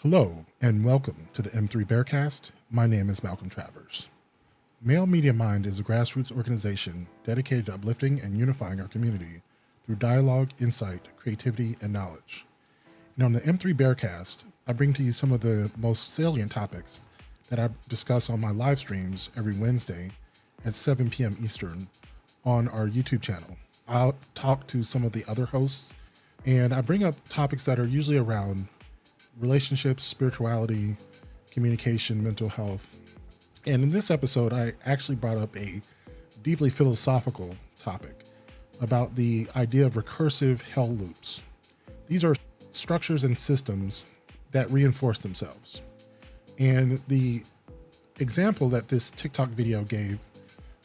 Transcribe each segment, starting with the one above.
Hello, and welcome to the M3 Bearcast. My name is Malcolm Travers. Male Media Mind is a grassroots organization dedicated to uplifting and unifying our community through dialogue, insight, creativity, and knowledge. And on the M3 Bearcast, I bring to you some of the most salient topics that I discuss on my live streams every Wednesday at 7 p.m. Eastern on our YouTube channel. I'll talk to some of the other hosts, and I bring up topics that are usually around relationships, spirituality, communication, mental health. And in this episode, I actually brought up a deeply philosophical topic about the idea of recursive hell loops. These are structures and systems that reinforce themselves. And the example that this TikTok video gave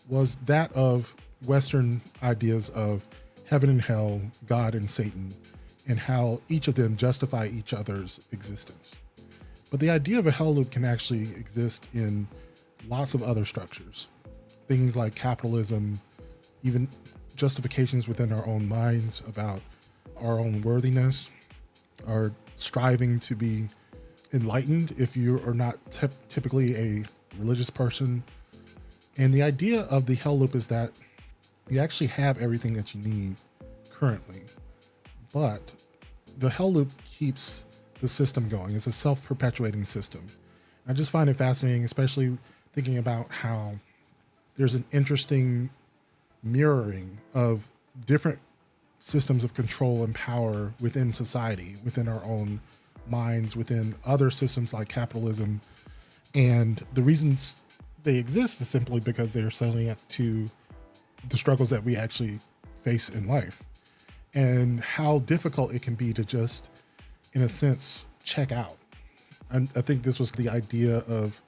was that of Western ideas of heaven and hell, God and Satan, and how each of them justify each other's existence. But the idea of a hell loop can actually exist in lots of other structures. Things like capitalism, even justifications within our own minds about our own worthiness, our striving to be enlightened if you are not typically a religious person. And the idea of the hell loop is that you actually have everything that you need currently, but the hell loop keeps the system going. It's a self-perpetuating system. I just find it fascinating, especially thinking about how there's an interesting mirroring of different systems of control and power within society, within our own minds, within other systems like capitalism. And the reasons they exist is simply because they are salient to the struggles that we actually face in life, and how difficult it can be to just, in a sense, check out. And I think this was the idea of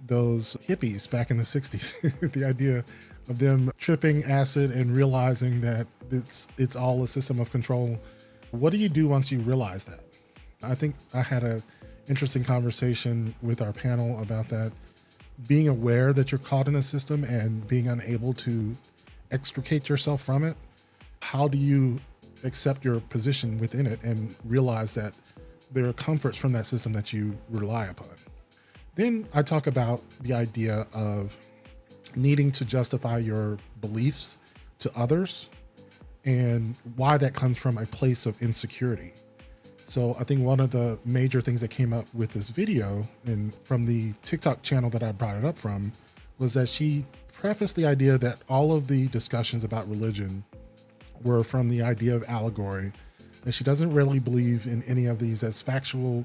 those hippies back in the 60s, the idea of them tripping acid and realizing that it's all a system of control. What do you do once you realize that? I think I had an interesting conversation with our panel about that. Being aware that you're caught in a system and being unable to extricate yourself from it. How do you accept your position within it and realize that there are comforts from that system that you rely upon? Then I talk about the idea of needing to justify your beliefs to others and why that comes from a place of insecurity. So I think one of the major things that came up with this video and from the TikTok channel that I brought it up from was that she prefaced the idea that all of the discussions about religion were from the idea of allegory, that she doesn't really believe in any of these as factual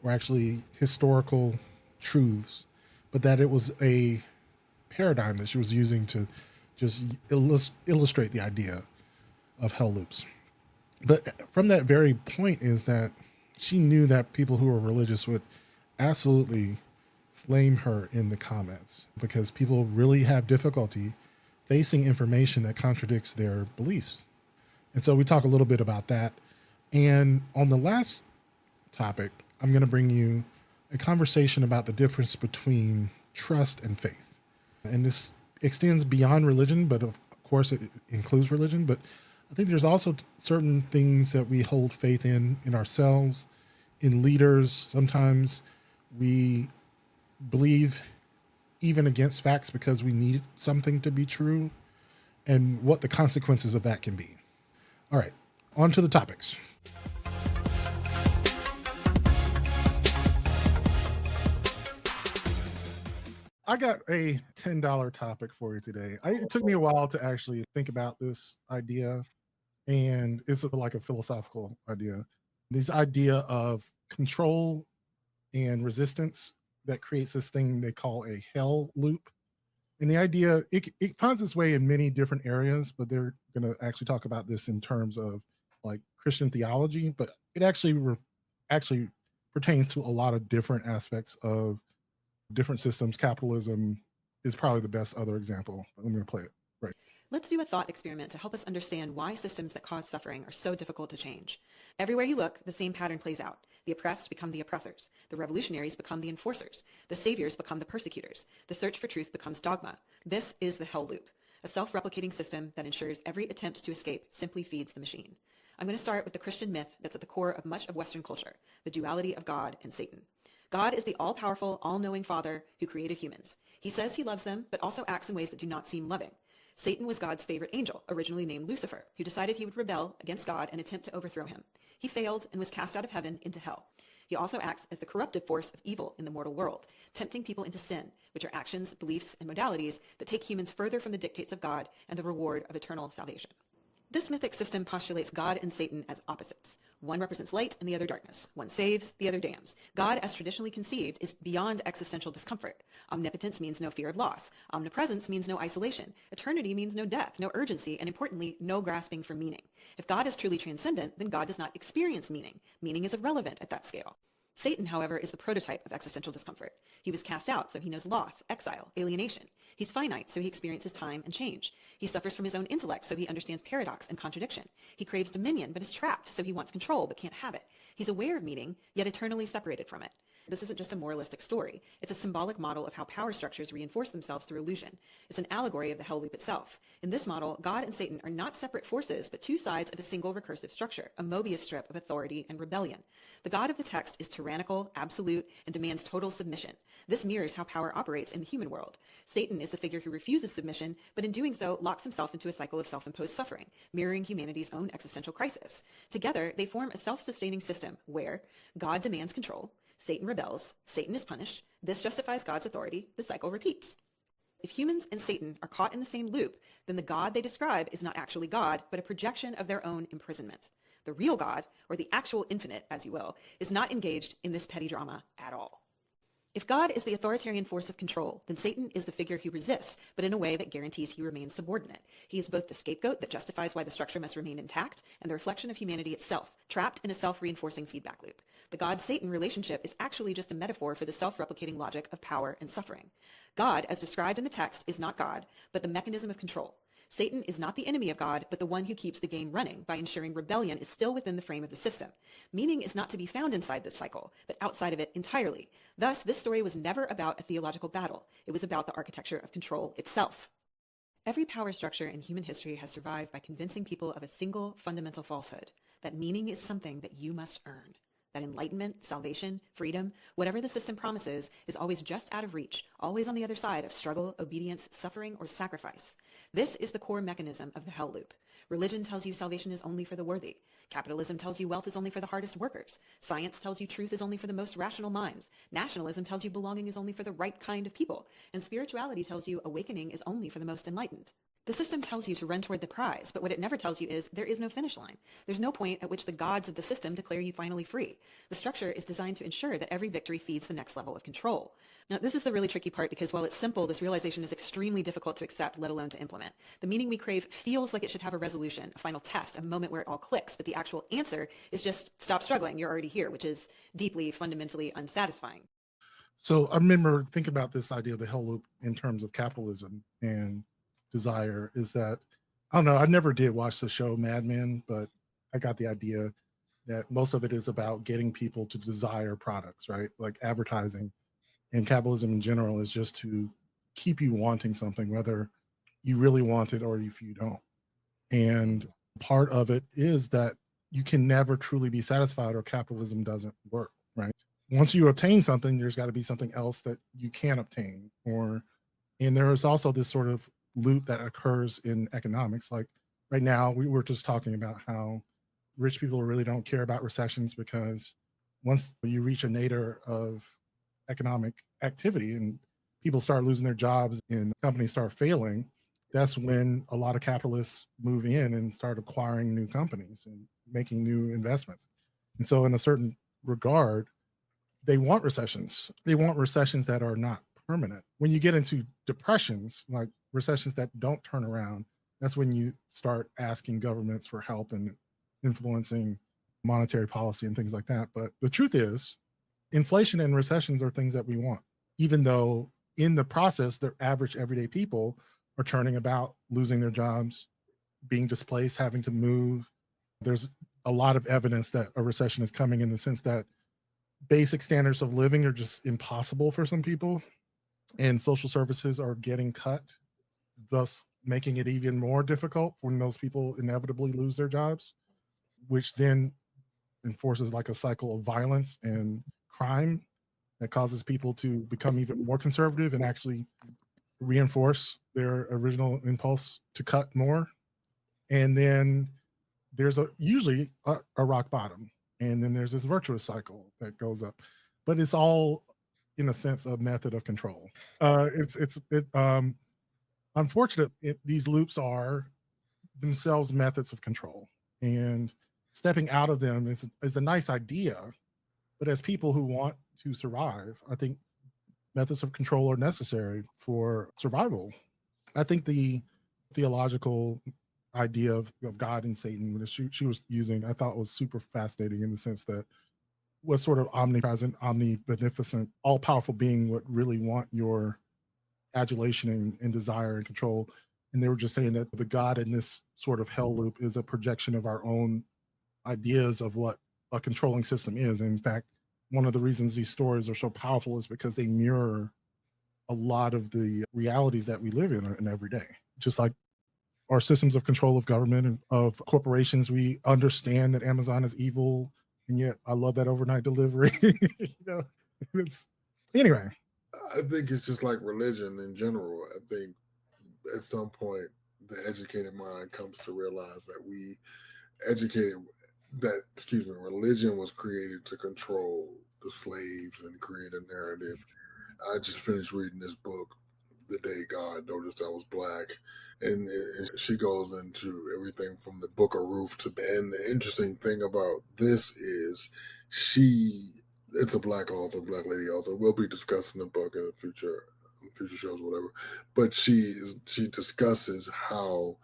or actually historical truths, but that it was a paradigm that she was using to just illustrate the idea of hell loops. But from that very point is that she knew that people who were religious would absolutely flame her in the comments because people really have difficulty facing information that contradicts their beliefs. And so we talk a little bit about that. And on the last topic, I'm going to bring you a conversation about the difference between trust and faith. And this extends beyond religion, but of course it includes religion. But I think there's also certain things that we hold faith in ourselves, in leaders. Sometimes we believe even against facts because we need something to be true, and what the consequences of that can be. All right, on to the topics. I got a $10 topic for you today. It took me a while to actually think about this idea, and it's like a philosophical idea. This idea of control and resistance that creates this thing they call a hell loop. And the idea, it finds its way in many different areas, but they're going to actually talk about this in terms of like Christian theology, but it actually pertains to a lot of different aspects of different systems. Capitalism is probably the best other example. I'm going to play it right. Let's do a thought experiment to help us understand why systems that cause suffering are so difficult to change. Everywhere you look, the same pattern plays out. The oppressed become the oppressors. The revolutionaries become the enforcers. The saviors become the persecutors. The search for truth becomes dogma. This is the hell loop, a self-replicating system that ensures every attempt to escape simply feeds the machine. I'm going to start with the Christian myth that's at the core of much of Western culture, the duality of God and Satan. God is the all-powerful, all-knowing Father who created humans. He says he loves them, but also acts in ways that do not seem loving. Satan was God's favorite angel, originally named Lucifer, who decided he would rebel against God and attempt to overthrow him. He failed and was cast out of heaven into hell. He also acts as the corruptive force of evil in the mortal world, tempting people into sin, which are actions, beliefs, and modalities that take humans further from the dictates of God and the reward of eternal salvation. This mythic system postulates God and Satan as opposites. One represents light and the other darkness. One saves, the other damns. God, as traditionally conceived, is beyond existential discomfort. Omnipotence means no fear of loss. Omnipresence means no isolation. Eternity means no death, no urgency, and importantly, no grasping for meaning. If God is truly transcendent, then God does not experience meaning. Meaning is irrelevant at that scale. Satan, however, is the prototype of existential discomfort. He was cast out, so he knows loss, exile, alienation. He's finite, so he experiences time and change. He suffers from his own intellect, so he understands paradox and contradiction. He craves dominion, but is trapped, so he wants control, but can't have it. He's aware of meaning, yet eternally separated from it. This isn't just a moralistic story. It's a symbolic model of how power structures reinforce themselves through illusion. It's an allegory of the hell loop itself. In this model, God and Satan are not separate forces, but two sides of a single recursive structure, a Mobius strip of authority and rebellion. The God of the text is tyrannical, absolute, and demands total submission. This mirrors how power operates in the human world. Satan is the figure who refuses submission, but in doing so, locks himself into a cycle of self-imposed suffering, mirroring humanity's own existential crisis. Together, they form a self-sustaining system where God demands control, Satan rebels, Satan is punished, this justifies God's authority, the cycle repeats. If humans and Satan are caught in the same loop, then the God they describe is not actually God, but a projection of their own imprisonment. The real God, or the actual infinite, as you will, is not engaged in this petty drama at all. If God is the authoritarian force of control, then Satan is the figure he resists, but in a way that guarantees he remains subordinate. He is both the scapegoat that justifies why the structure must remain intact and the reflection of humanity itself, trapped in a self-reinforcing feedback loop. The God-Satan relationship is actually just a metaphor for the self-replicating logic of power and suffering. God, as described in the text, is not God, but the mechanism of control. Satan is not the enemy of God, but the one who keeps the game running by ensuring rebellion is still within the frame of the system. Meaning is not to be found inside this cycle, but outside of it entirely. Thus, this story was never about a theological battle. It was about the architecture of control itself. Every power structure in human history has survived by convincing people of a single fundamental falsehood, that meaning is something that you must earn. That enlightenment, salvation, freedom, whatever the system promises, is always just out of reach, always on the other side of struggle, obedience, suffering, or sacrifice. This is the core mechanism of the hell loop. Religion tells you salvation is only for the worthy. Capitalism tells you wealth is only for the hardest workers. Science tells you truth is only for the most rational minds. Nationalism tells you belonging is only for the right kind of people. And spirituality tells you awakening is only for the most enlightened. The system tells you to run toward the prize, but what it never tells you is there is no finish line. There's no point at which the gods of the system declare you finally free. The structure is designed to ensure that every victory feeds the next level of control. Now, this is the really tricky part because while it's simple, this realization is extremely difficult to accept, let alone to implement. The meaning we crave feels like it should have a resolution, a final test, a moment where it all clicks, but the actual answer is just stop struggling, you're already here, which is deeply, fundamentally unsatisfying. So I remember thinking about this idea of the hell loop in terms of capitalism and desire is that, I don't know, I never did watch the show Mad Men, but I got the idea that most of it is about getting people to desire products, right? Like advertising, and capitalism in general is just to keep you wanting something, whether you really want it or if you don't. And part of it is that you can never truly be satisfied or capitalism doesn't work, right? Once you obtain something, there's got to be something else that you can obtain. And there is also this sort of loop that occurs in economics. Like right now, we were just talking about how rich people really don't care about recessions because once you reach a nadir of economic activity and people start losing their jobs and companies start failing, that's when a lot of capitalists move in and start acquiring new companies and making new investments. And so in a certain regard, they want recessions. They want recessions that are not permanent. When you get into depressions, like recessions that don't turn around, that's when you start asking governments for help and influencing monetary policy and things like that. But the truth is, inflation and recessions are things that we want, even though in the process, the average everyday people are turning about, losing their jobs, being displaced, having to move. There's a lot of evidence that a recession is coming in the sense that basic standards of living are just impossible for some people, and social services are getting cut, thus making it even more difficult when those people inevitably lose their jobs. which then enforces like a cycle of violence and crime that causes people to become even more conservative and actually reinforce their original impulse to cut more. And then there's usually a rock bottom, and then there's this virtuous cycle that goes up, but it's all in a sense a method of control. It's unfortunate. These loops are themselves methods of control, and stepping out of them is a nice idea. But as people who want to survive, I think methods of control are necessary for survival. I think the theological idea of God and Satan, which she was using, I thought was super fascinating in the sense that what sort of omnipresent, omnibeneficent, all-powerful being would really want your adulation and desire and control. And they were just saying that the God in this sort of hell loop is a projection of our own ideas of what a controlling system is. And in fact, one of the reasons these stories are so powerful is because they mirror a lot of the realities that we live in every day. Just like our systems of control of government and of corporations, we understand that Amazon is evil, and yet I love that overnight delivery. It's anyway. I think it's just like religion in general. I think at some point the educated mind comes to realize that religion was created to control the slaves and create a narrative. I just finished reading this book, The Day God Noticed I Was Black, and she goes into everything from the Book of Ruth to, and the interesting thing about this is it's a black black lady author. We'll be discussing the book in the future shows, whatever. But she discusses how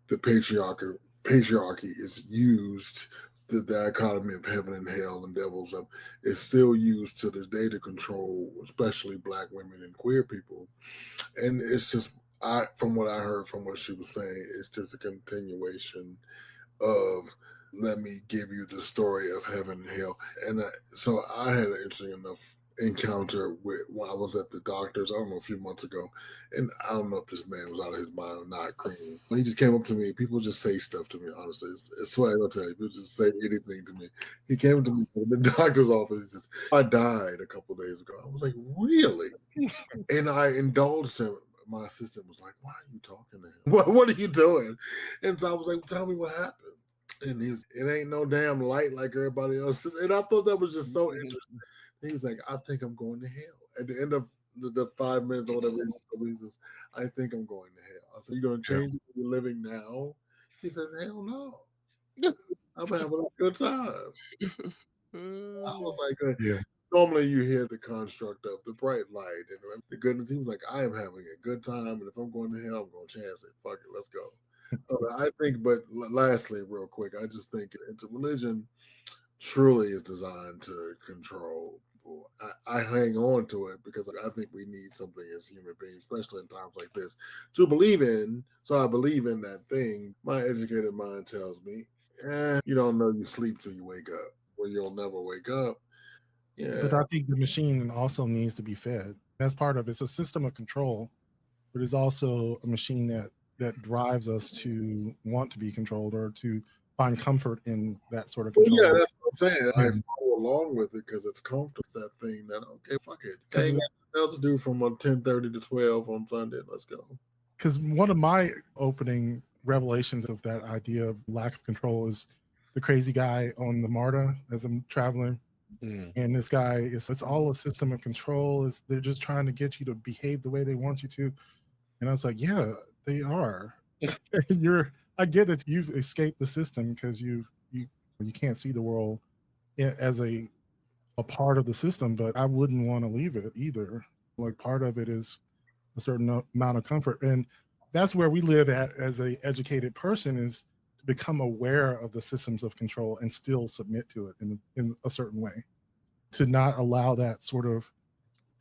the patriarchy is used. The dichotomy of heaven and hell and devils up is still used to this day to control, especially black women and queer people. And it's just, from what I heard from what she was saying, it's just a continuation of, let me give you the story of heaven and hell. And so I had an interesting enough encounter when I was at the doctor's, I don't know, a few months ago, and I don't know if this man was out of his mind or not. Cream. He just came up to me. People just say stuff to me. Honestly, it's what I'll tell you. People just say anything to me. He came up to me in the doctor's office. He says, "I died a couple of days ago." I was like, "Really?" And I indulged him. My assistant was like, "Why are you talking to him? What are you doing?" And so I was like, "Tell me what happened." And it ain't no damn light like everybody else's. And I thought that was just so interesting. He was like, "I think I'm going to hell." At the end of the 5 minutes or whatever, he says, "I think I'm going to hell." I said, "You going to change the way you're living now?" He says, "Hell no. I'm having a good time." I was like, normally you hear the construct of the bright light and the goodness. He was like, "I am having a good time, and if I'm going to hell, I'm going to chance it. Fuck it, let's go." I think, but lastly, real quick, I just think religion truly is designed to control people. I hang on to it because I think we need something as human beings, especially in times like this, to believe in. So I believe in that thing. My educated mind tells me, you don't know you sleep till you wake up, or you'll never wake up. Yeah. But I think the machine also needs to be fed. That's part of it. It's a system of control, but it's also a machine that drives us to want to be controlled or to find comfort in that sort of control. Well, yeah, that's what I'm saying. I follow along with it because it's comfortable. It's that thing that, okay, fuck it. Ain't got nothing else to do from 10:30 to 12 on Sunday. Let's go. Because one of my opening revelations of that idea of lack of control is the crazy guy on the MARTA as I'm traveling. And this guy it's all a system of control. They're just trying to get you to behave the way they want you to. And I was like, yeah, they are. I get that you've escaped the system because you can't see the world as a part of the system, but I wouldn't want to leave it either. Like part of it is a certain amount of comfort. And that's where we live at as a educated person, is to become aware of the systems of control and still submit to it in a certain way, to not allow that sort of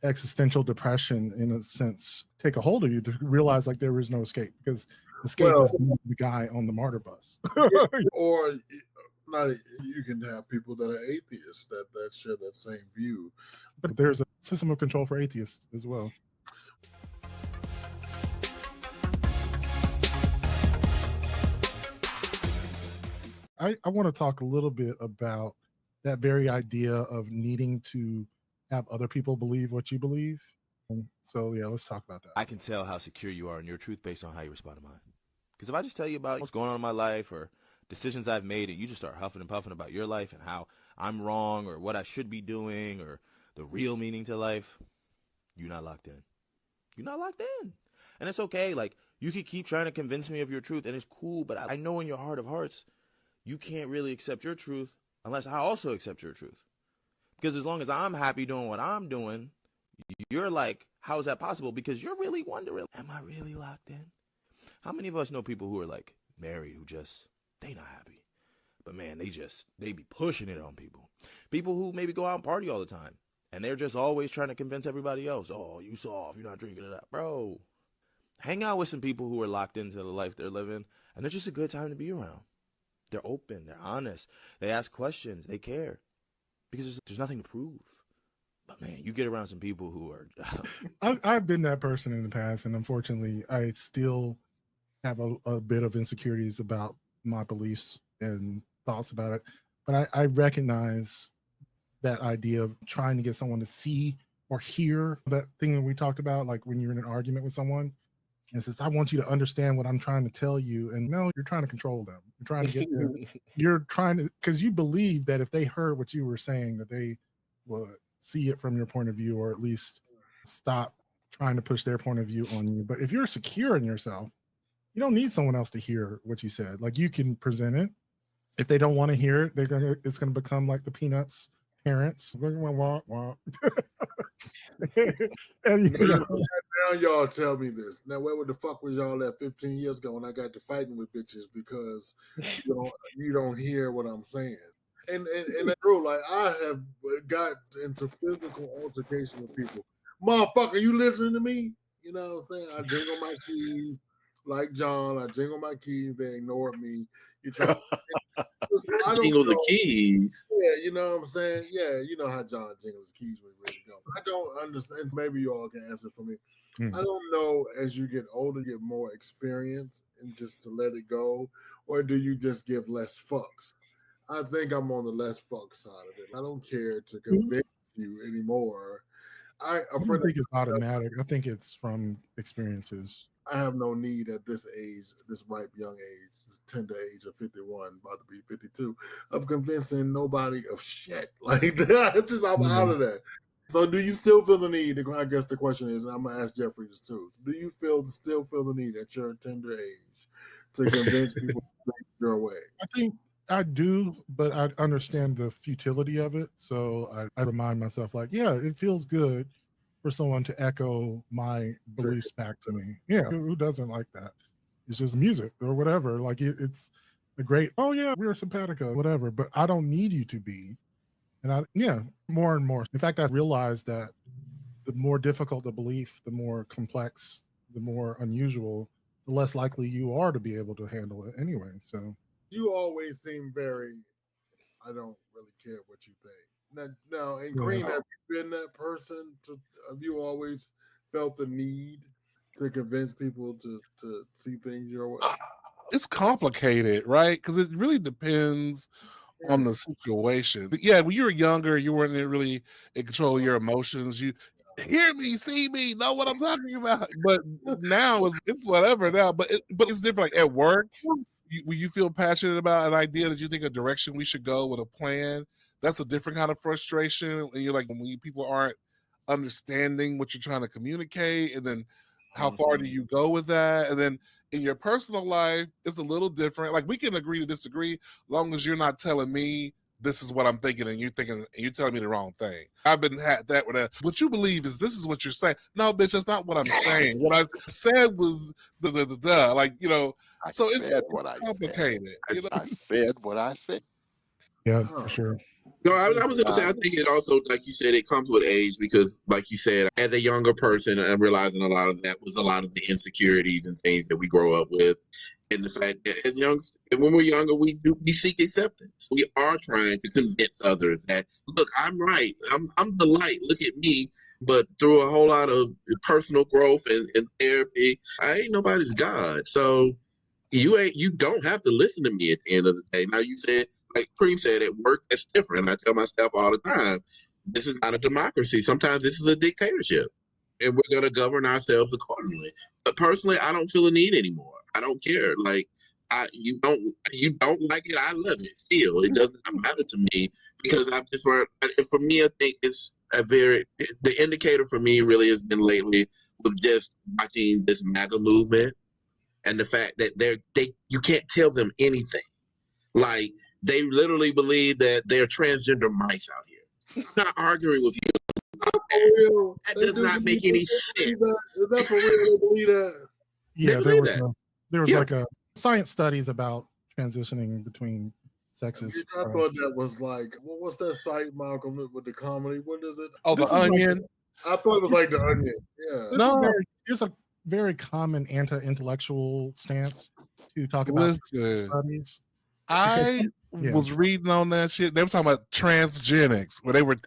existential depression, in a sense, take a hold of you, to realize like there is no escape, because escape is the guy on the martyr bus. Or not, you can have people that are atheists that share that same view. But there's a system of control for atheists as well. I want to talk a little bit about that very idea of needing to have other people believe what you believe. So yeah, let's talk about that. I can tell how secure you are in your truth based on how you respond to mine. Because if I just tell you about what's going on in my life or decisions I've made, and you just start huffing and puffing about your life and how I'm wrong or what I should be doing or the real meaning to life, you're not locked in. You're not locked in. And it's okay. Like, you can keep trying to convince me of your truth, and it's cool, but I know in your heart of hearts, you can't really accept your truth unless I also accept your truth. Because as long as I'm happy doing what I'm doing, you're like, how is that possible? Because you're really wondering, am I really locked in? How many of us know people who are like married who just, they not happy. But man, they be pushing it on people. People who maybe go out and party all the time. And they're just always trying to convince everybody else, oh, you soft, you're not drinking it up. Bro, hang out with some people who are locked into the life they're living, and they're just a good time to be around. They're open, they're honest, they ask questions, they care. Because there's nothing to prove. But man, you get around some people who are... I've been that person in the past, and unfortunately, I still have a bit of insecurities about my beliefs and thoughts about it. But I recognize that idea of trying to get someone to see or hear that thing that we talked about, like when you're in an argument with someone and says, I want you to understand what I'm trying to tell you. And no, you're trying to control them. You're trying to get them. You're trying to, because you believe that if they heard what you were saying, that they would see it from your point of view, or at least stop trying to push their point of view on you. But if you're secure in yourself, you don't need someone else to hear what you said. Like, you can present it. If they don't want to hear it, it's gonna become like the Peanuts parents. And now y'all tell me this. Now, where the fuck was y'all at 15 years ago when I got to fighting with bitches because you don't hear what I'm saying? And that's true. Like, I have got into physical altercation with people. Motherfucker, you listening to me? You know what I'm saying? I jingle my keys like John. I jingle my keys. They ignore me. You try. I don't jingle know. the keys. Yeah, you know what I'm saying? Yeah, you know how John jingles keys when he's ready to go. I don't understand. Maybe you all can answer for me. I don't know, as you get older, you get more experience and just to let it go, or do you just give less fucks? I think I'm on the less fuck side of it. I don't care to convince you anymore. I don't think it's automatic. I think it's from experiences. I have no need at this age, this ripe young age, this tender age of 51, about to be 52, of convincing nobody of shit. Like that. It's just, I'm out of that. So do you still feel the need? I guess the question is, and I'm gonna ask Jeffrey this too. Do you still feel the need at your tender age to convince people to think your way? I think I do, but I understand the futility of it. So I remind myself, like, yeah, it feels good for someone to echo my beliefs back to me. Yeah, who doesn't like that? It's just music or whatever. Like, it's a great, oh yeah, we're simpatico, whatever. But I don't need you to be. And more and more. In fact, I realized that the more difficult the belief, the more complex, the more unusual, the less likely you are to be able to handle it anyway. So you always seem very, I don't really care what you think. Now, in Green, have you been that person? Have you always felt the need to convince people to see things your way? It's complicated, right? Because it really depends on the situation. Yeah, when you were younger, you weren't really in control of your emotions. You hear me, see me, know what I'm talking about. But now it's whatever now. But it's different. Like at work, when you feel passionate about an idea that you think a direction we should go with a plan, that's a different kind of frustration. And you're like, when people aren't understanding what you're trying to communicate, and then how far do you go with that? And then in your personal life, it's a little different. Like, we can agree to disagree, long as you're not telling me this is what I'm thinking and you're telling me the wrong thing. I've been had that with what you believe is this is what you're saying. No, bitch, that's not what I'm saying. What I said was the like, you know. So it's complicated. I said what I said. Yeah, for sure. No, I was going to say, I think it also, like you said, it comes with age because, like you said, as a younger person, I'm realizing a lot of that was a lot of the insecurities and things that we grow up with. And the fact that when we're younger, we seek acceptance. We are trying to convince others that, look, I'm right. I'm the light. Look at me. But through a whole lot of personal growth and therapy, I ain't nobody's God. So You don't have to listen to me at the end of the day. Now you said, like Cream said, at work that's different. And I tell my staff all the time, this is not a democracy. Sometimes this is a dictatorship. And we're gonna govern ourselves accordingly. But personally, I don't feel a need anymore. I don't care. Like you don't like it, I love it still. It doesn't matter to me because I've just learned, and for me, I think it's the indicator for me really has been lately with just watching this MAGA movement and the fact that you can't tell them anything. Like they literally believe that they're transgender mice out here. I'm not arguing with you. That does not make any sense. Is that for real? They believe that? Yeah, They there was like a science studies about transitioning between sexes. I thought that was like, what's that site, Malcolm, with the comedy? What is it? Oh, The Onion. I thought it was like The Onion. Yeah. It's a very common anti-intellectual stance to talk about studies. I was reading on that shit. They were talking about transgenics, where they were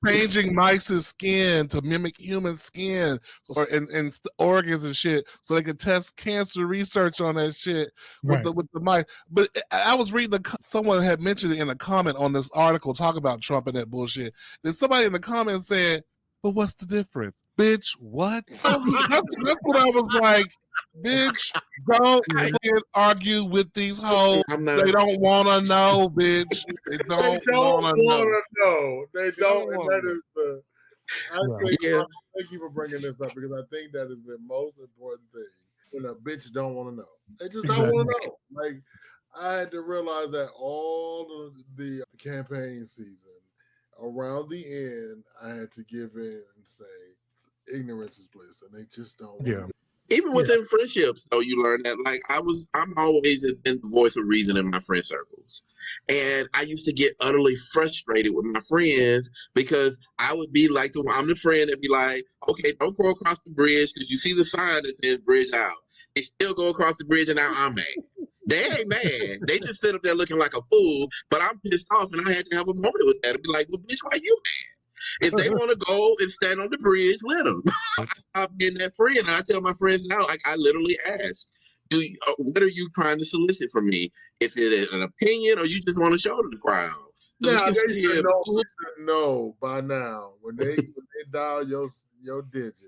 changing mice's skin to mimic human skin and organs and shit, so they could test cancer research on that shit with the mice. But I was reading someone had mentioned it in a comment on this article talking about Trump and that bullshit. Then somebody in the comments said, "But what's the difference, bitch? What?" That's what I was like. Bitch, don't argue with these hoes. They don't want to know, bitch. They don't want to know. They don't. And that is thank you for bringing this up because I think that is the most important thing. When a bitch don't want to know, they just don't want to know. Like I had to realize that all of the campaign season, around the end, I had to give in and say ignorance is bliss, and they just don't. Want to. Even within friendships, though, you learn that. Like I'm always been the voice of reason in my friend circles, and I used to get utterly frustrated with my friends because I would be like, I'm the friend that be like, okay, don't go across the bridge because you see the sign that says bridge out. They still go across the bridge, and now I'm mad. They ain't mad. They just sit up there looking like a fool, but I'm pissed off, and I had to have a moment with that and be like, well, bitch, why you mad? If they want to go and stand on the bridge, let them. I stopped being that friend, and I tell my friends now, like I literally ask, what are you trying to solicit from me? Is it an opinion, or you just want to show to the crowd? Now they should know by now when they dial your digits.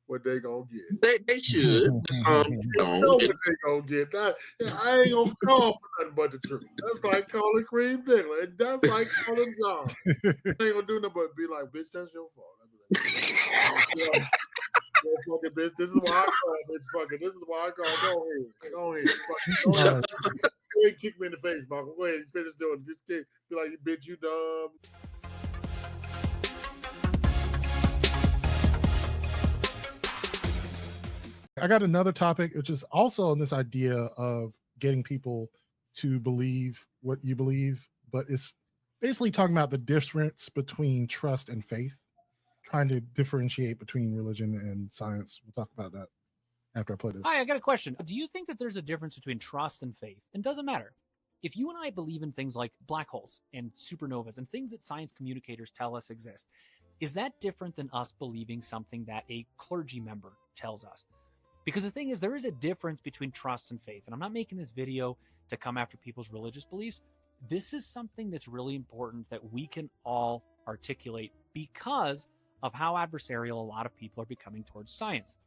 What they gonna get? They should. Some don't. Know what they gonna get. I ain't gonna call for nothing but the truth. That's like calling Cream Nichols. That's like calling John. I ain't gonna do nothing but be like, bitch, that's your fault. Fucking bitch, this is why I call, bitch. Fucking, this is why I call. Go ahead. Go ahead, kick me in the face, Malcolm. Go ahead, finish doing it. Just kick. Be like, bitch, you dumb. I got another topic, which is also on this idea of getting people to believe what you believe, but it's basically talking about the difference between trust and faith, trying to differentiate between religion and science. We'll talk about that after I play this. Hi, I got a question. Do you think that there's a difference between trust and faith? And doesn't matter. If you and I believe in things like black holes and supernovas and things that science communicators tell us exist, is that different than us believing something that a clergy member tells us? Because the thing is, there is a difference between trust and faith. And I'm not making this video to come after people's religious beliefs. This is something that's really important that we can all articulate because of how adversarial a lot of people are becoming towards science.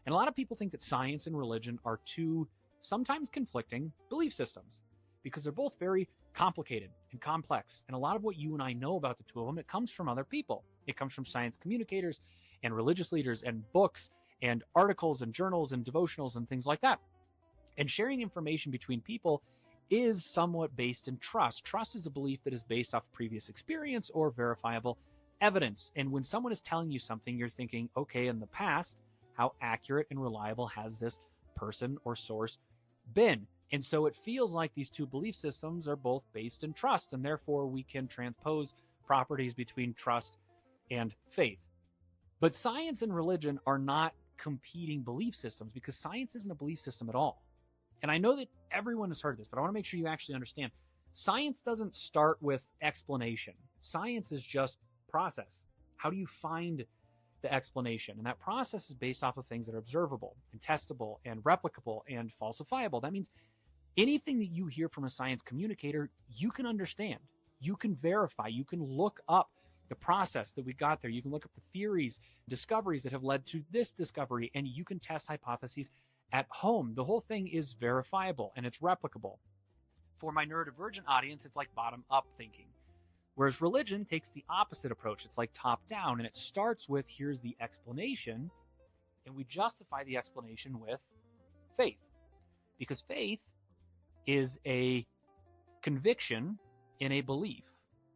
And a lot of people think that science and religion are two sometimes conflicting belief systems because they're both very complicated and complex. And a lot of what you and I know about the two of them, it comes from other people. It comes from science communicators and religious leaders and books and articles and journals and devotionals and things like that. And sharing information between people is somewhat based in trust. Trust is a belief that is based off previous experience or verifiable evidence. And when someone is telling you something, you're thinking, okay, in the past, how accurate and reliable has this person or source been? And so it feels like these two belief systems are both based in trust, and therefore we can transpose properties between trust and faith. But science and religion are not competing belief systems because science isn't a belief system at all. And I know that everyone has heard this, but I want to make sure you actually understand. Science doesn't start with explanation. Science is just process. How do you find the explanation? And that process is based off of things that are observable and testable and replicable and falsifiable. That means anything that you hear from a science communicator, you can understand, you can verify, you can look up the process that we got there. You can look up the theories, discoveries that have led to this discovery, and you can test hypotheses at home. The whole thing is verifiable and it's replicable. For my neurodivergent audience, it's like bottom-up thinking. Whereas religion takes the opposite approach. It's like top-down, and it starts with, here's the explanation, and we justify the explanation with faith. Because faith is a conviction in a belief,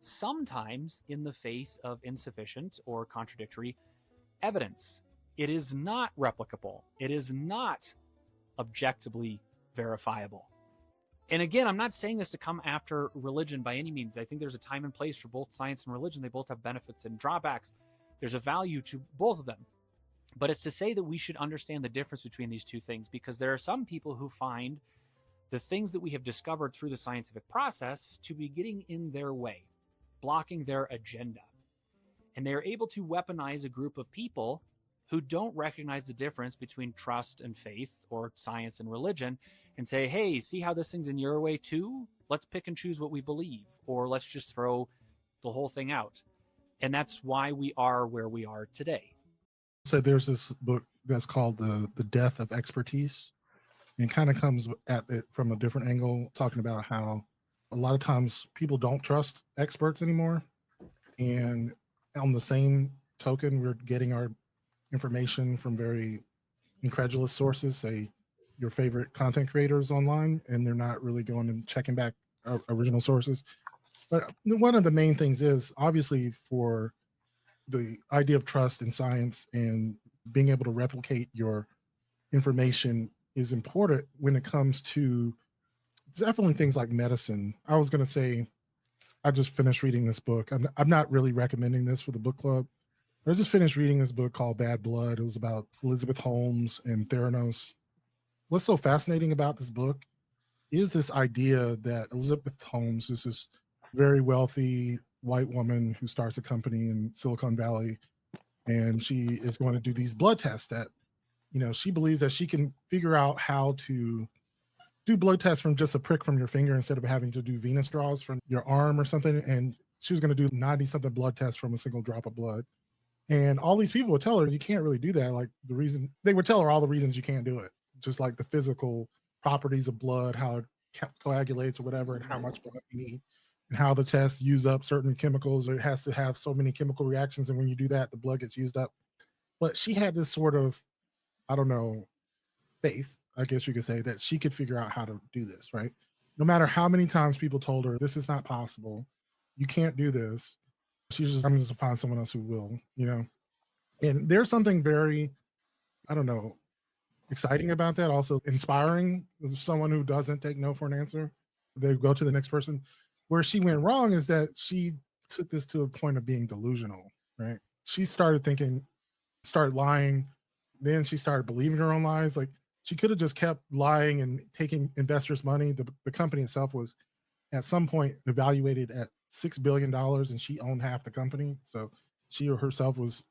sometimes in the face of insufficient or contradictory evidence. It is not replicable. It is not objectively verifiable. And again, I'm not saying this to come after religion by any means. I think there's a time and place for both science and religion. They both have benefits and drawbacks. There's a value to both of them. But it's to say that we should understand the difference between these two things, because there are some people who find the things that we have discovered through the scientific process to be getting in their way, blocking their agenda. And they're able to weaponize a group of people who don't recognize the difference between trust and faith or science and religion and say, hey, see how this thing's in your way too? Let's pick and choose what we believe, or let's just throw the whole thing out. And that's why we are where we are today. So there's this book that's called The Death of Expertise, and kind of comes at it from a different angle, talking about how a lot of times people don't trust experts anymore. And on the same token, we're getting our information from very incredulous sources, say your favorite content creators online, and they're not really going and checking back original sources. But one of the main things is, obviously, for the idea of trust in science and being able to replicate your information is important when it comes to definitely things like medicine. I was going to say, I just finished reading this book. I'm not really recommending this for the book club. I just finished reading this book called Bad Blood. It was about Elizabeth Holmes and Theranos. What's so fascinating about this book is this idea that Elizabeth Holmes is this very wealthy white woman who starts a company in Silicon Valley, and she is going to do these blood tests that, she believes that she can figure out how to do blood tests from just a prick from your finger instead of having to do venous draws from your arm or something. And she was going to do 90 something blood tests from a single drop of blood. And all these people would tell her, you can't really do that. Like, the reason they would tell her all the reasons you can't do it, just like the physical properties of blood, how it coagulates or whatever, and how much blood you need, and how the tests use up certain chemicals, or it has to have so many chemical reactions. And when you do that, the blood gets used up. But she had this sort of, I don't know, faith, I guess you could say, that she could figure out how to do this, right? No matter how many times people told her, this is not possible, you can't do this, she's just, I'm just gonna find someone else who will, And there's something very, I don't know, exciting about that, also inspiring. Someone who doesn't take no for an answer, they go to the next person. Where she went wrong is that she took this to a point of being delusional, right? She started lying, then she started believing her own lies. Like, she could have just kept lying and taking investors' money. The company itself was at some point evaluated at $6 billion, and she owned half the company. So she herself was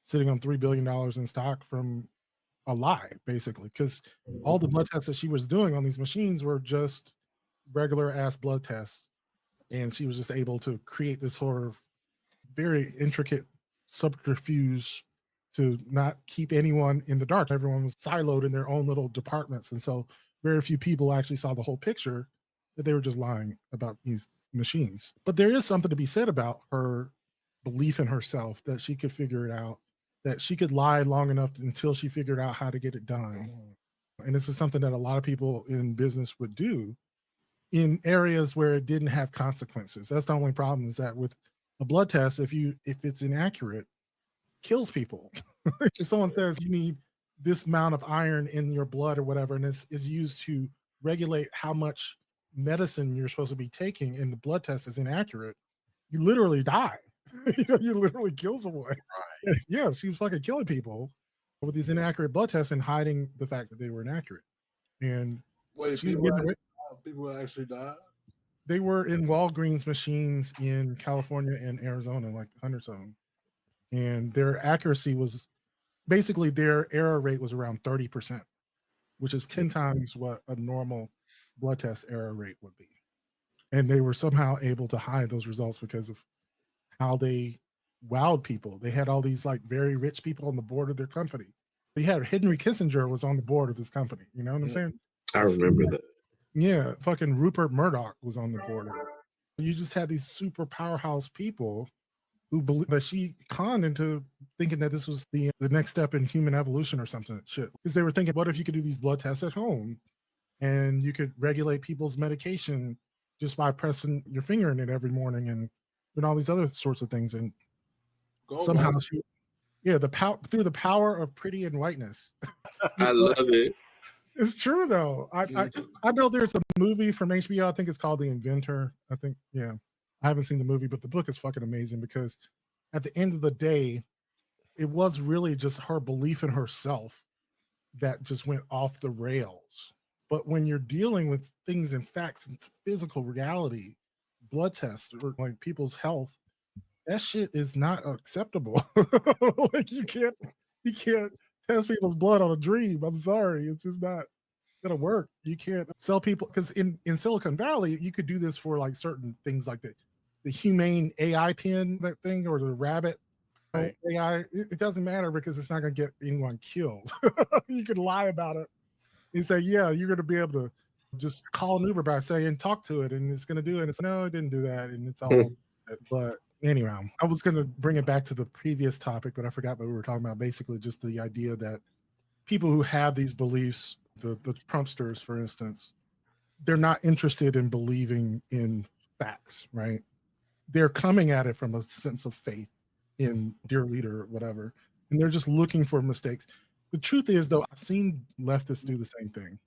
sitting on $3 billion in stock from a lie, basically, because all the blood tests that she was doing on these machines were just regular ass blood tests. And she was just able to create this sort of very intricate subterfuge to not keep anyone in the dark. Everyone was siloed in their own little departments. And so very few people actually saw the whole picture, that they were just lying about these machines. But there is something to be said about her belief in herself, that she could figure it out, that she could lie long enough until she figured out how to get it done. And this is something that a lot of people in business would do in areas where it didn't have consequences. That's the only problem, is that with a blood test, if it's inaccurate, kills people. If someone says you need this amount of iron in your blood or whatever, and this is used to regulate how much medicine you're supposed to be taking, and the blood test is inaccurate, you literally die. You literally kill someone. Right. Yeah, she was fucking killing people with these inaccurate blood tests and hiding the fact that they were inaccurate. And people actually died. They were in Walgreens machines in California and Arizona, like hundreds of them. And their accuracy was basically, their error rate was around 30%, which is 10 times what a normal blood test error rate would be. And they were somehow able to hide those results because of how they wowed people. They had all these like very rich people on the board of their company. They had Henry Kissinger was on the board of his company. You know what I'm saying? I remember that. Yeah, fucking Rupert Murdoch was on the board of it. You just had these super powerhouse people who believe that she conned into thinking that this was the next step in human evolution or something. Shit, because they were thinking, what if you could do these blood tests at home, and you could regulate people's medication just by pressing your finger in it every morning and all these other sorts of things, and somehow, through the power of pretty and whiteness. I love it. It's true though. I know there's a movie from HBO. I think it's called The Inventor. I think, yeah. I haven't seen the movie, but the book is fucking amazing because at the end of the day, it was really just her belief in herself that just went off the rails. But when you're dealing with things and facts and physical reality, blood tests or like people's health, that shit is not acceptable. Like you can't test people's blood on a dream. I'm sorry, it's just not gonna work. You can't sell people because in Silicon Valley, you could do this for like certain things like the humane AI pin, that thing, or the rabbit AI. It doesn't matter because it's not gonna get anyone killed. You could lie about it. You say, yeah, you're gonna be able to just call an Uber by saying talk to it, and it's gonna do it. And it's no, it didn't do that, and it's all. But anyway, I was gonna bring it back to the previous topic, but I forgot what we were talking about. Basically, just the idea that people who have these beliefs, the Trumpsters, for instance, they're not interested in believing in facts, right? They're coming at it from a sense of faith in dear leader or whatever, and they're just looking for mistakes. The truth is, though, I've seen leftists do the same thing.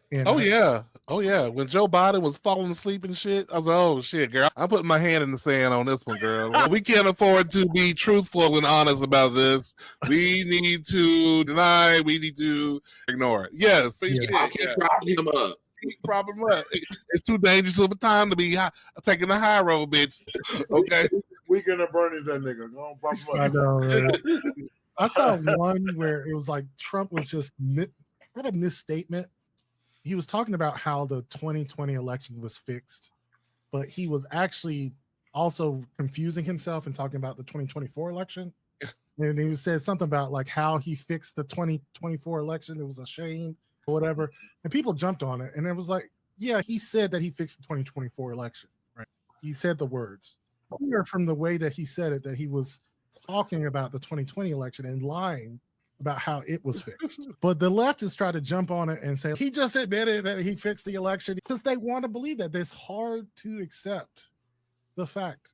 And yeah. When Joe Biden was falling asleep and shit, I was like, oh shit, girl. I'm putting my hand in the sand on this one, girl. We can't afford to be truthful and honest about this. We need to deny, we need to ignore it. Yes. I'll keep propping him up. Problem up. It's too dangerous of a time to be taking the high road, bitch. Okay. Weekend at Bernie's, that nigga. Go on, prop him up. I know, right? I saw one where it was like Trump was just had a misstatement. He was talking about how the 2020 election was fixed, but he was actually also confusing himself and talking about the 2024 election. And he said something about like how he fixed the 2024 election. It was a shame or whatever. And people jumped on it. And it was like, yeah, he said that he fixed the 2024 election, right? He said the words. Clear from the way that he said it that he was talking about the 2020 election and lying about how it was fixed. But the leftists try to jump on it and say he just admitted that he fixed the election because they want to believe that. It's hard to accept the fact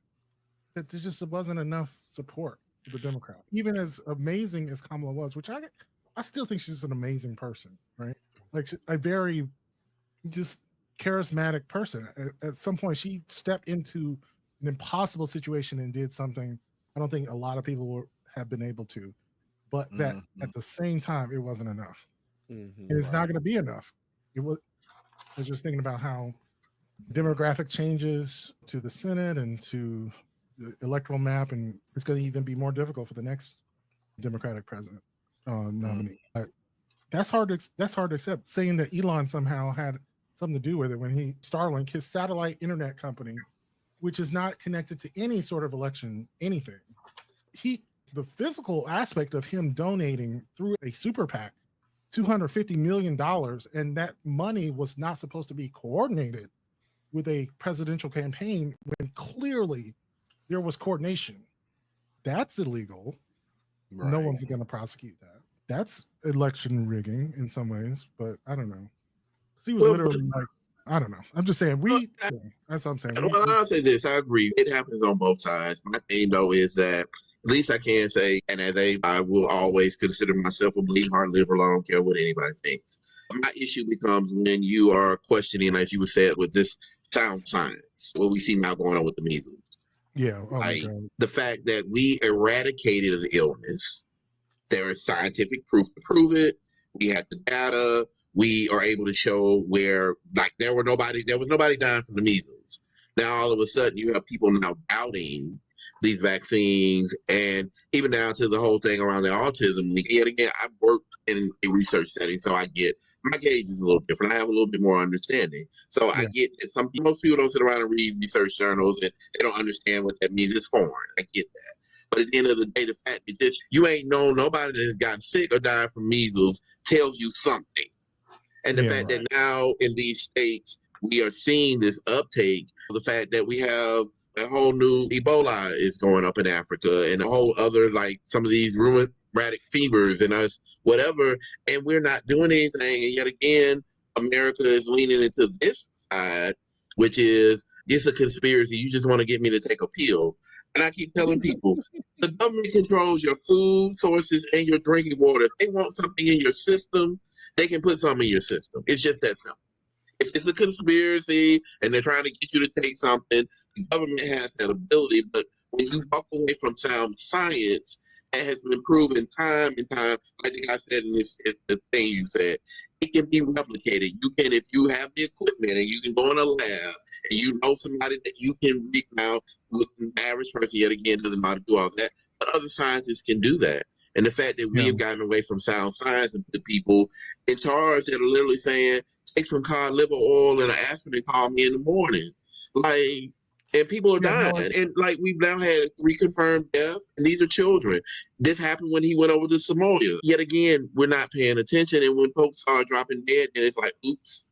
that there just wasn't enough support for the Democrat. Even as amazing as Kamala was, which I still think she's an amazing person, right? Like a very just charismatic person. At some point, she stepped into an impossible situation and did something I don't think a lot of people have been able to. But that at the same time, it wasn't enough. And it's not going to be enough. I was just thinking about how demographic changes to the Senate and to the electoral map, and it's going to even be more difficult for the next Democratic president nominee. That's hard to accept. Saying that Elon somehow had something to do with it when Starlink, his satellite internet company, which is not connected to any sort of election, anything. The physical aspect of him donating through a super PAC $250 million, and that money was not supposed to be coordinated with a presidential campaign when clearly there was coordination. That's illegal. Right. No one's going to prosecute that. That's election rigging in some ways, but I don't know. Because he was literally like, I don't know. I'm just saying that's what I'm saying. Well, I'll say this. I agree. It happens on both sides. My thing, though, is that at least I can say, and I will always consider myself a bleeding heart liberal. I don't care what anybody thinks. My issue becomes when you are questioning, as you said, with this sound science, what we see now going on with the measles. Yeah. The fact that we eradicated an illness, there is scientific proof to prove it. We have the data. We are able to show where, like, there was nobody dying from the measles. Now, all of a sudden, you have people now doubting these vaccines, and even down to the whole thing around the autism. Yet again, I've worked in a research setting, so I get my gauge is a little different. I have a little bit more understanding. So I Yeah. get that most people don't sit around and read research journals and they don't understand what that means. It's foreign. I get that. But at the end of the day, the fact that you ain't known nobody that has gotten sick or died from measles tells you something. And the fact that now in these states, we are seeing this uptake, the fact that we have a whole new Ebola is going up in Africa and a whole other, like some of these rheumatic fevers and us, whatever, and we're not doing anything. And yet again, America is leaning into this side, which is it's a conspiracy. You just want to get me to take a pill. And I keep telling people, the government controls your food sources and your drinking water. If they want something in your system, they can put something in your system. It's just that simple. If it's a conspiracy and they're trying to get you to take something, the government has that ability. But when you walk away from sound science, that has been proven time and time, like I said in the thing you said, it can be replicated. You can, if you have the equipment and you can go in a lab and you know somebody that you can reach now with the average person, yet again, doesn't know how to do all that, but other scientists can do that. And the fact that we have gotten away from sound science and put people in charge that are literally saying, take some cod liver oil and an aspirin and call me in the morning. Like, and people are dying. And like, we've now had 3 confirmed deaths, and these are children. This happened when he went over to Somalia. Yet again, we're not paying attention. And when folks start dropping dead, then it's like, oops.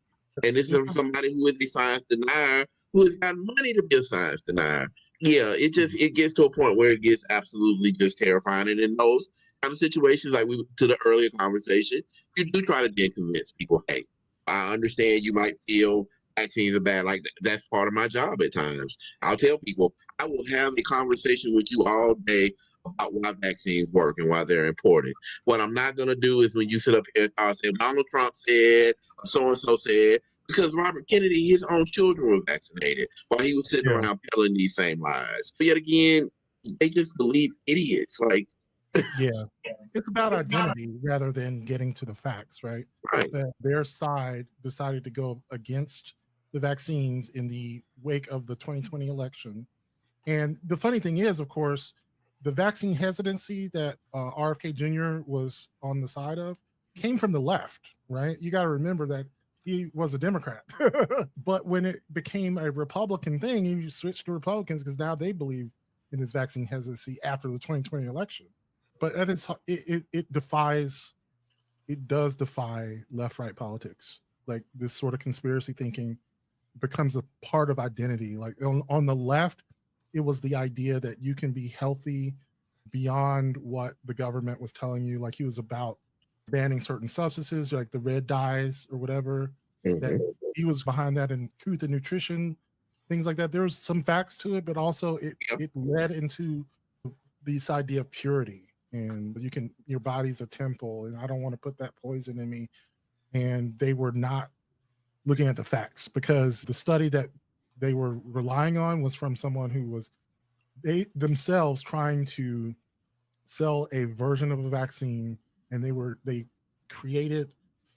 And this is somebody who is a science denier, who has got money to be a science denier. Yeah, it gets to a point where it gets absolutely just terrifying. And in those kind of situations, like to the earlier conversation, you do try to then convince people, hey, I understand you might feel vaccines are bad. Like, that's part of my job at times. I'll tell people, I will have a conversation with you all day about why vaccines work and why they're important. What I'm not going to do is when you sit up here and say Donald Trump said, or so-and-so said, because Robert Kennedy, his own children were vaccinated while he was sitting around telling these same lies. But yet again, they just believe idiots. Like, Yeah. It's about identity rather than getting to the facts, right? Right. Their side decided to go against the vaccines in the wake of the 2020 election. And the funny thing is, of course, the vaccine hesitancy that RFK Jr. was on the side of came from the left, right? You got to remember that he was a Democrat. But when it became a Republican thing, he switched to Republicans because now they believe in this vaccine hesitancy after the 2020 election. But it does defy left-right politics. Like, this sort of conspiracy thinking becomes a part of identity. Like on the left, it was the idea that you can be healthy beyond what the government was telling you. Like, he was about banning certain substances, like the red dyes or whatever. That he was behind that, in Truth and Nutrition, things like that. There was some facts to it, but also it led into this idea of purity, and your body's a temple, and I don't want to put that poison in me. And they were not looking at the facts, because the study that they were relying on was from someone who was they themselves trying to sell a version of a vaccine, and they created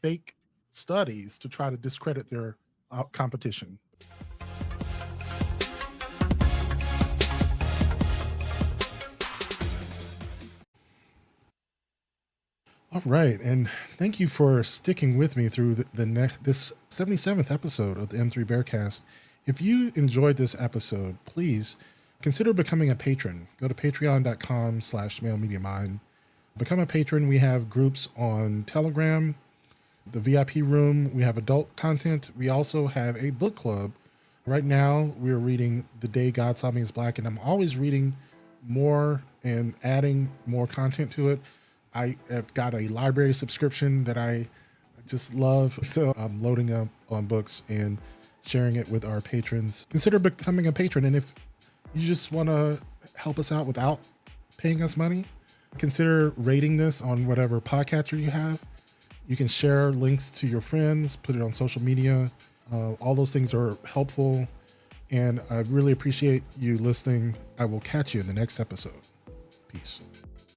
fake studies to try to discredit their competition. All right, and thank you for sticking with me through this 77th episode of the M3 Bearcast. If you enjoyed this episode, please consider becoming a patron. Go to patreon.com/mailmediamind. Become a patron. We have groups on Telegram, the VIP room. We have adult content. We also have a book club. Right now, we're reading The Day God Saw Me as Black, and I'm always reading more and adding more content to it. I have got a library subscription that I just love, so I'm loading up on books and sharing it with our patrons. Consider becoming a patron, and if you just want to help us out without paying us money, consider rating this on whatever podcatcher you have. You can share links to your friends, put it on social media. All those things are helpful, and I really appreciate you listening. I will catch you in the next episode. Peace.